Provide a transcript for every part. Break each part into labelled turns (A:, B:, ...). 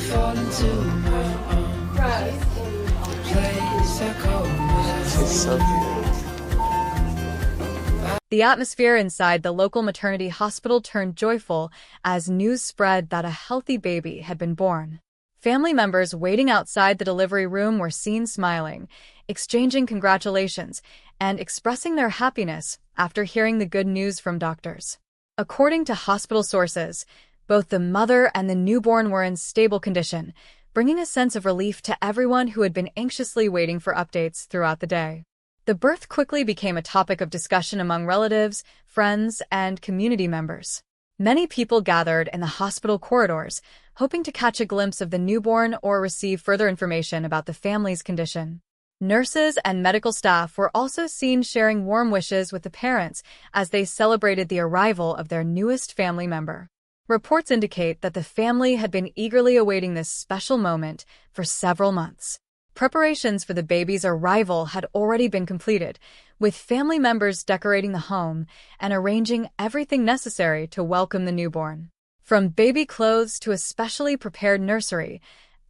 A: fall into my arms. Place I call home.
B: It's so cute.
C: The atmosphere inside the local maternity hospital turned joyful as news spread that a healthy baby had been born. Family members waiting outside the delivery room were seen smiling, exchanging congratulations, and expressing their happiness after hearing the good news from doctors. According to hospital sources, both the mother and the newborn were in stable condition, bringing a sense of relief to everyone who had been anxiously waiting for updates throughout the day. The birth quickly became a topic of discussion among relatives, friends, and community members. Many people gathered in the hospital corridors, hoping to catch a glimpse of the newborn or receive further information about the family's condition. Nurses and medical staff were also seen sharing warm wishes with the parents as they celebrated the arrival of their newest family member. Reports indicate that the family had been eagerly awaiting this special moment for several months. Preparations for the baby's arrival had already been completed, with family members decorating the home and arranging everything necessary to welcome the newborn. From baby clothes to a specially prepared nursery,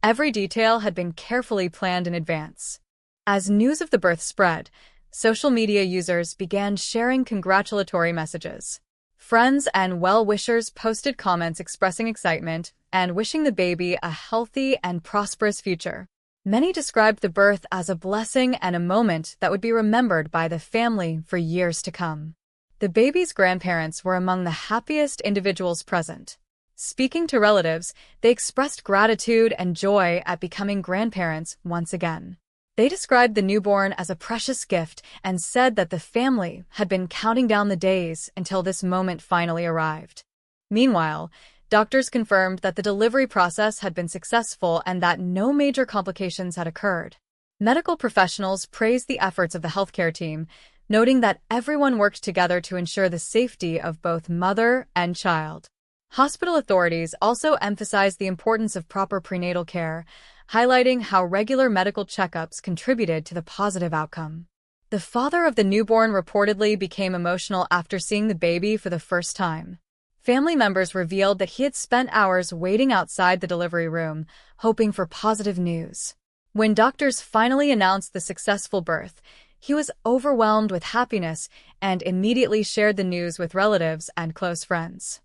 C: every detail had been carefully planned in advance. As news of the birth spread, social media users began sharing congratulatory messages. Friends and well-wishers posted comments expressing excitement and wishing the baby a healthy and prosperous future. Many described the birth as a blessing and a moment that would be remembered by the family for years to come. The baby's grandparents were among the happiest individuals present. Speaking to relatives, they expressed gratitude and joy at becoming grandparents once again. They described the newborn as a precious gift and said that the family had been counting down the days until this moment finally arrived. Meanwhile, doctors confirmed that the delivery process had been successful and that no major complications had occurred. Medical professionals praised the efforts of the healthcare team, noting that everyone worked together to ensure the safety of both mother and child. Hospital authorities also emphasized the importance of proper prenatal care, highlighting how regular medical checkups contributed to the positive outcome. The father of the newborn reportedly became emotional after seeing the baby for the first time. Family members revealed that he had spent hours waiting outside the delivery room, hoping for positive news. When doctors finally announced the successful birth, he was overwhelmed with happiness and immediately shared the news with relatives and close friends.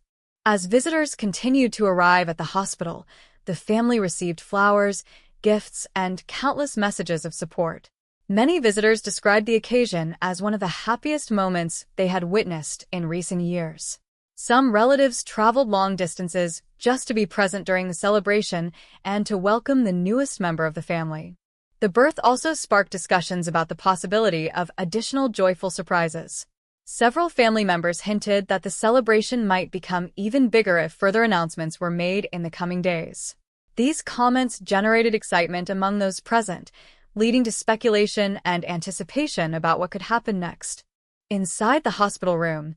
C: As visitors continued to arrive at the hospital, the family received flowers, gifts, and countless messages of support. Many visitors described the occasion as one of the happiest moments they had witnessed in recent years. Some relatives traveled long distances just to be present during the celebration and to welcome the newest member of the family. The birth also sparked discussions about the possibility of additional joyful surprises. Several family members hinted that the celebration might become even bigger if further announcements were made in the coming days. These comments generated excitement among those present, leading to speculation and anticipation about what could happen next. Inside the hospital room,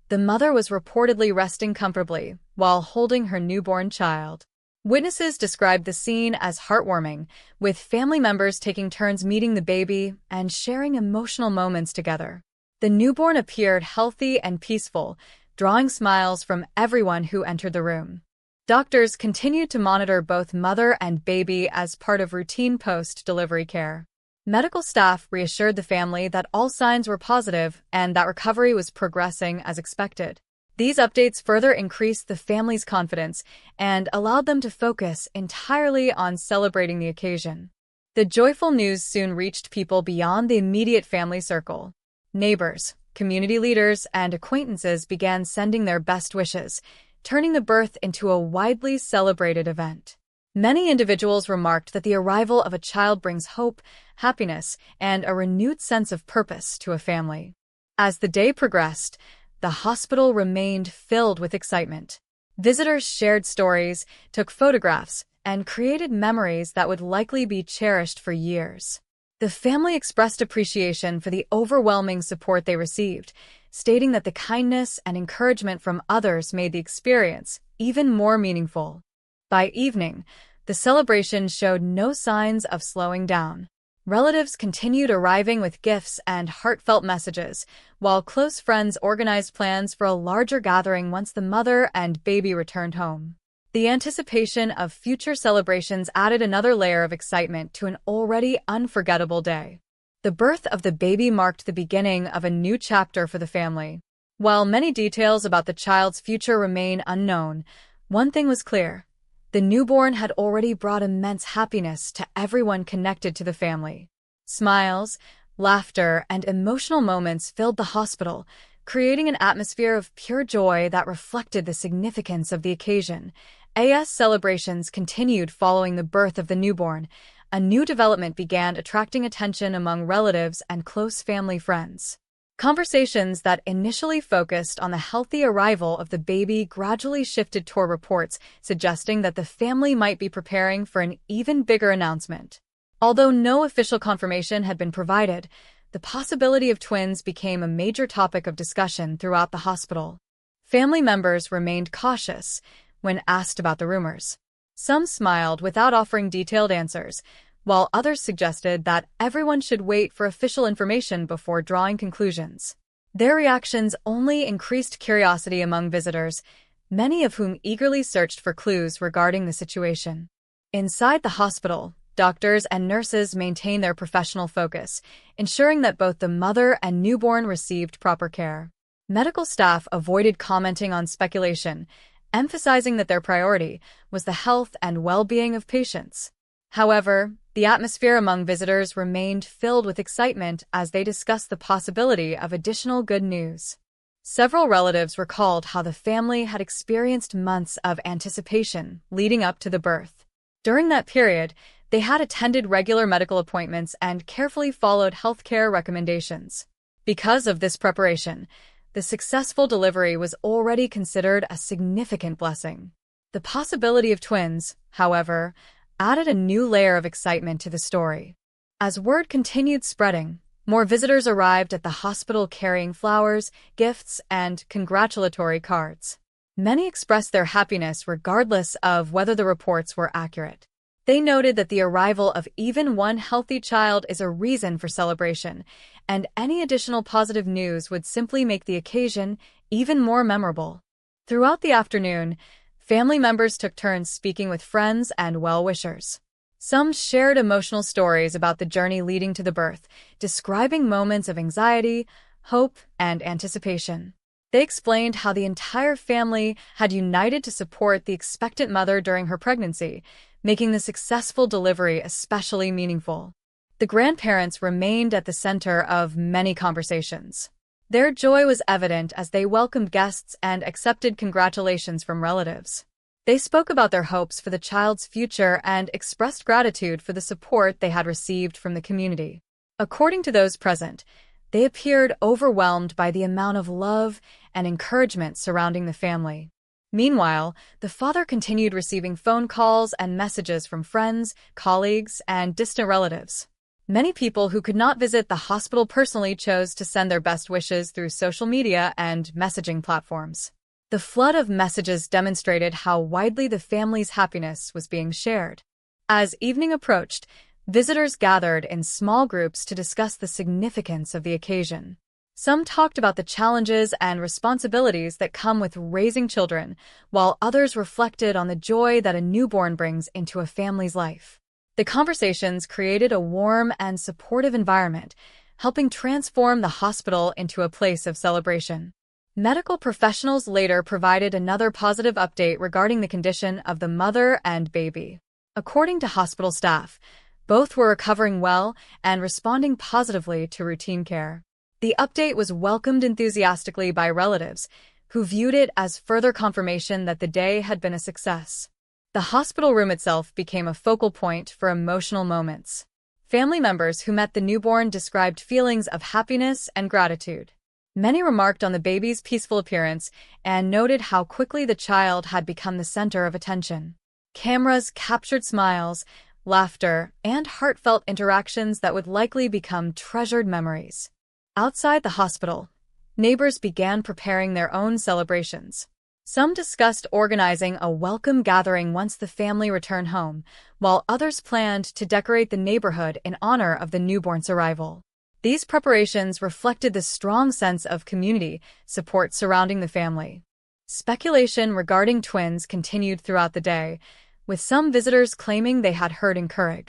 C: the mother was reportedly resting comfortably while holding her newborn child. Witnesses described the scene as heartwarming, with family members taking turns meeting the baby and sharing emotional moments together. The newborn appeared healthy and peaceful, drawing smiles from everyone who entered the room. Doctors continued to monitor both mother and baby as part of routine post-delivery care. Medical staff reassured the family that all signs were positive and that recovery was progressing as expected. These updates further increased the family's confidence and allowed them to focus entirely on celebrating the occasion. The joyful news soon reached people beyond the immediate family circle. Neighbors, community leaders, and acquaintances began sending their best wishes, turning the birth into a widely celebrated event. Many individuals remarked that the arrival of a child brings hope, happiness, and a renewed sense of purpose to a family. As the day progressed, the hospital remained filled with excitement. Visitors shared stories, took photographs, and created memories that would likely be cherished for years. The family expressed appreciation for the overwhelming support they received, stating that the kindness and encouragement from others made the experience even more meaningful. By evening, the celebration showed no signs of slowing down. Relatives continued arriving with gifts and heartfelt messages, while close friends organized plans for a larger gathering once the mother and baby returned home. The anticipation of future celebrations added another layer of excitement to an already unforgettable day. The birth of the baby marked the beginning of a new chapter for the family. While many details about the child's future remain unknown, one thing was clear: the newborn had already brought immense happiness to everyone connected to the family. Smiles, laughter, and emotional moments filled the hospital, creating an atmosphere of pure joy that reflected the significance of the occasion. As celebrations continued following the birth of the newborn, a new development began attracting attention among relatives and close family friends. Conversations that initially focused on the healthy arrival of the baby gradually shifted toward reports suggesting that the family might be preparing for an even bigger announcement. Although no official confirmation had been provided, the possibility of twins became a major topic of discussion throughout the hospital. Family members remained cautious when asked about the rumors. Some smiled without offering detailed answers, while others suggested that everyone should wait for official information before drawing conclusions. Their reactions only increased curiosity among visitors, many of whom eagerly searched for clues regarding the situation. Inside the hospital, doctors and nurses maintained their professional focus, ensuring that both the mother and newborn received proper care. Medical staff avoided commenting on speculation, emphasizing that their priority was the health and well-being of patients. However, the atmosphere among visitors remained filled with excitement as they discussed the possibility of additional good news. Several relatives recalled how the family had experienced months of anticipation leading up to the birth. During that period, they had attended regular medical appointments and carefully followed healthcare recommendations. Because of this preparation, the successful delivery was already considered a significant blessing. The possibility of twins, however, added a new layer of excitement to the story. As word continued spreading, more visitors arrived at the hospital carrying flowers, gifts, and congratulatory cards. Many expressed their happiness regardless of whether the reports were accurate. They noted that the arrival of even one healthy child is a reason for celebration, and any additional positive news would simply make the occasion even more memorable. Throughout the afternoon, family members took turns speaking with friends and well-wishers. Some shared emotional stories about the journey leading to the birth, describing moments of anxiety, hope, and anticipation. They explained how the entire family had united to support the expectant mother during her pregnancy, making the successful delivery especially meaningful. The grandparents remained at the center of many conversations. Their joy was evident as they welcomed guests and accepted congratulations from relatives. They spoke about their hopes for the child's future and expressed gratitude for the support they had received from the community. According to those present, they appeared overwhelmed by the amount of love and encouragement surrounding the family. Meanwhile, the father continued receiving phone calls and messages from friends, colleagues, and distant relatives. Many people who could not visit the hospital personally chose to send their best wishes through social media and messaging platforms. The flood of messages demonstrated how widely the family's happiness was being shared. As evening approached, visitors gathered in small groups to discuss the significance of the occasion. Some talked about the challenges and responsibilities that come with raising children, while others reflected on the joy that a newborn brings into a family's life. The conversations created a warm and supportive environment, helping transform the hospital into a place of celebration. Medical professionals later provided another positive update regarding the condition of the mother and baby. According to hospital staff, both were recovering well and responding positively to routine care. The update was welcomed enthusiastically by relatives, who viewed it as further confirmation that the day had been a success. The hospital room itself became a focal point for emotional moments. Family members who met the newborn described feelings of happiness and gratitude. Many remarked on the baby's peaceful appearance and noted how quickly the child had become the center of attention. Cameras captured smiles, laughter, and heartfelt interactions that would likely become treasured memories. Outside the hospital, neighbors began preparing their own celebrations. Some discussed organizing a welcome gathering once the family returned home, while others planned to decorate the neighborhood in honor of the newborn's arrival. These preparations reflected the strong sense of community support surrounding the family. Speculation regarding twins continued throughout the day, with some visitors claiming they had heard encourage